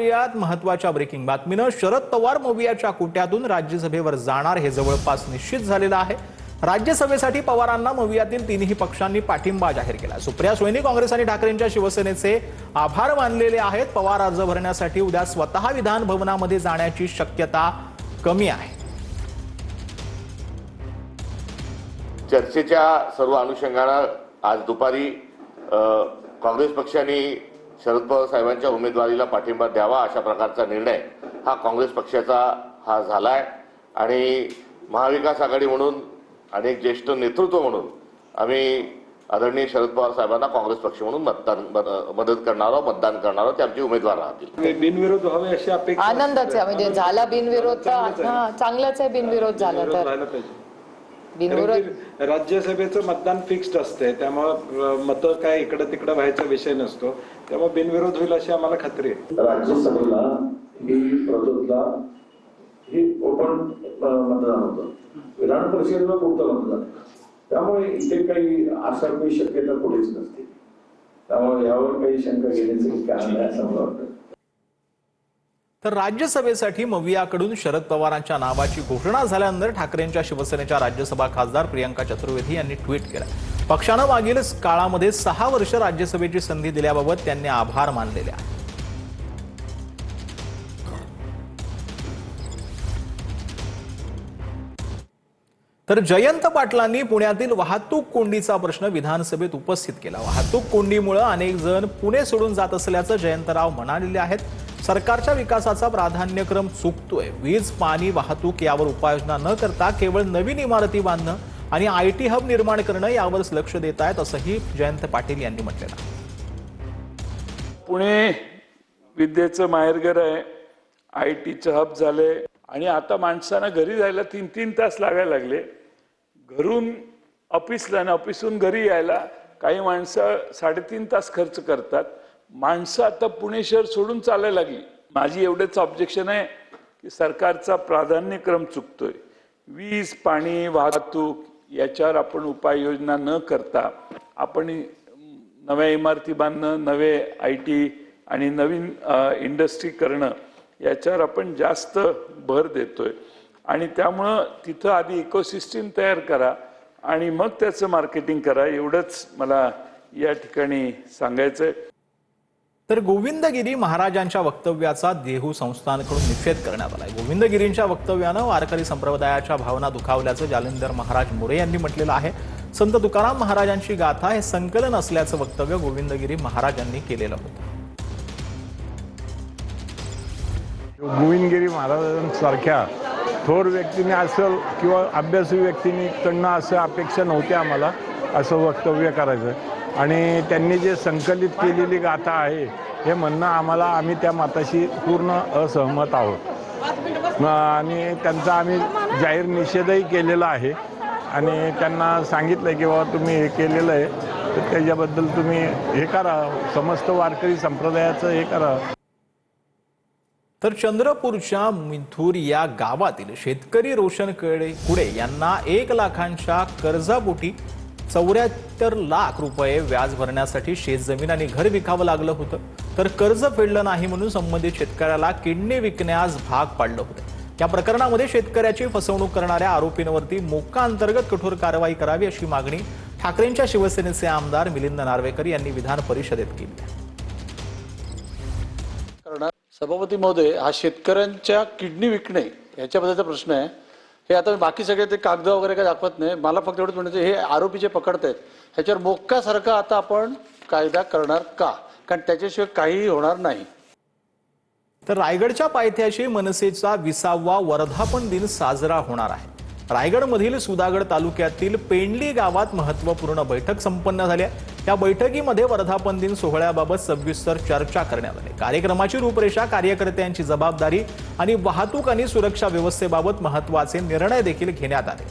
यात महत्त्वाच्या ब्रेकिंग बातमीनं शरद पवार मोवियाच्या कोट्यातून राज्यसभेवर जाणार हे जवळपास निश्चित झालेलं आहे। राज्यसभेसाठी पवारांना मोवियातील तिन्ही पक्षांनी पाठिंबा जाहीर केला। सुप्रिया सुळेंनी काँग्रेस आणि ठाकरेंच्या शिवसेनेचे आभार मानलेले आहेत। पवार अर्ज भरण्यासाठी उद्या स्वतः विधान भवनामध्ये जाण्याची शक्यता कमी आहे। चर्चेच्या सर्व अनुषंगाने आज दुपारी काँग्रेस पक्षाने शरद पवार साहेबांच्या उमेदवारीला पाठिंबा द्यावा अशा प्रकारचा निर्णय हा काँग्रेस पक्षाचा हा झालाय आणि महाविकास आघाडी म्हणून आणि एक ज्येष्ठ नेतृत्व म्हणून आम्ही आदरणीय शरद पवार साहेबांना काँग्रेस पक्ष म्हणून मदत करणारा मतदान करणारा ते आमचे उमेदवार राहतील। बिनविरोध व्हावे अशी अपेक्षा आनंदाच आहे, म्हणजे झाला बिनविरोध तर चांगलाच आहे। बिनविरोध झाला तर बिनविरोध राज्यसभेचं मतदान फिक्स्ड असते, त्यामुळे मतं काय इकडे तिकडे व्हायचा विषय नसतो, त्यामुळे बिनविरोध होईल अशी आम्हाला खात्री आहे। राज्यसभेला ही प्रदोतला ही ओपन मतदान होतं, विधान परिषदेला मुक्त मतदान, त्यामुळे इथे काही अशा काही शक्यता पुढेच नसते, त्यामुळे यावर काही शंका घेण्याचं कारण नाही असं मला वाटतं। तर राज्यसभेसाठी मोवियाकडून शरद पवारांच्या नावाची घोषणा झाल्यानंतर ठाकरेंच्या शिवसेनेच्या राज्यसभा खासदार प्रियंका चतुर्वेदी यांनी ट्विट केलं। पक्षानं मागील काळामध्ये 6 वर्ष राज्यसभेची संधी दिल्याबाबत त्यांनी आभार मानलेले आहेत। तर जयंत पाटलांनी पुण्यातील वाहतूक कोंडीचा प्रश्न विधानसभेत उपस्थित केला। वाहतूक कोंडीमुळे अनेक जण पुणे सोडून जात असल्याचं जयंतराव म्हणालेले आहेत। सरकारच्या विकासाचा प्राधान्यक्रम चुकतोय। वीज, पाणी, वाहतूक यावर उपाययोजना न करता केवळ नवीन इमारती बांधणं आणि आयटी हब निर्माण करणं यावरच लक्ष देत आहेत असंही जयंत पाटील यांनी म्हटलेलं आहे। पुणे विद्येचं माहेरघर आहे, आयटीचं हब झाले आणि आता माणसांना घरी जायला 3-3 तास लागायला लागले। घरून ऑफिसला आणि ऑफिसहून घरी यायला काही माणसं 3.5 तास खर्च करतात। माणसं आता पुणे शहर सोडून चालायला लागली। माझी एवढेच ऑब्जेक्शन आहे की सरकारचा प्राधान्यक्रम चुकतोय। वीज, पाणी, वाहतूक याच्यावर आपण उपाययोजना न करता आपण नव्या इमारती बांधणं, नवे आयटी आणि नवीन इंडस्ट्री करणं याच्यावर आपण जास्त भर देतोय आणि त्यामुळं तिथं आधी इकोसिस्टीम तयार करा आणि मग त्याचं मार्केटिंग करा, एवढंच मला या ठिकाणी सांगायचंय। तर गोविंदगिरी महाराजांच्या वक्तव्याचा देहू संस्थानकडून निषेध करण्यात आलाय। गोविंदगिरींच्या वक्तव्यानं वारकरी संप्रदायाच्या भावना दुखावल्याचं जालिंदर महाराज मोरे यांनी म्हटलेलं आहे। संत तुकाराम महाराजांची गाथा हे संकलन असल्याचं वक्तव्य गोविंदगिरी महाराजांनी केलेलं होतं। गोविंदगिरी महाराजांसारख्या थोर व्यक्तीने असं किंवा अभ्यासू व्यक्तींकडनं असं अपेक्षा नव्हती आम्हाला असं वक्तव्य करायचं आणि त्यांनी जे संकलित केलेली गाथा आहे हे म्हणणं आम्ही त्या मताशी पूर्ण असहमत आहोत आणि त्यांचा आम्ही जाहीर निषेधही केलेला आहे आणि त्यांना सांगितलं की बाबा तुम्ही हे केलेलं आहे तर त्याच्याबद्दल तुम्ही हे करा, समस्त वारकरी संप्रदायाचं हे करा। तर चंद्रपूरच्या मिथूर या गावातील शेतकरी रोशन कुडे यांना 1 लाखांच्या कर्जापोटी 74 लाख रुपये व्याज भरण्यासाठी शेतजमीन आणि घर विकावं लागलं होतं। तर कर्ज फेडलं नाही म्हणून संबंधित शेतकऱ्याला किडनी विकण्यास भाग पाडलं होतं। या प्रकरणामध्ये शेतकऱ्याची फसवणूक करणाऱ्या आरोपींवरती मोक्का अंतर्गत कठोर कारवाई करावी अशी मागणी ठाकरेंच्या शिवसेनेचे आमदार मिलिंद नार्वेकर यांनी विधान परिषदेत केली। सभापती महोदय, हा शेतकऱ्यांच्या किडनी विकणे याच्याबद्दलचा प्रश्न आहे। हे आता बाकी सगळे ते कागद वगैरे काय दाखवत नाही, मला फक्त एवढंच म्हणायचं हे आरोपी जे पकडतायत ह्याच्यावर मोक्कासारखा आता आपण कायदा करणार का, कारण त्याच्याशिवाय काहीही होणार नाही। तर रायगडच्या पायथ्याशी मनसेचा 20वा वर्धापन दिन साजरा होणार आहे। रायगडमधील सुधागड तालुक्यातील पेंडली गावात महत्त्वपूर्ण बैठक संपन्न झाली। या बैठकीमध्ये वर्धापन दिन सोहळ्याबाबत सविस्तर चर्चा करण्यात आली। कार्यक्रमाची रूपरेषा, कार्यकर्त्यांची जबाबदारी आणि वाहतूक आणि सुरक्षा व्यवस्थेबाबत महत्त्वाचे निर्णय देखील घेण्यात आले।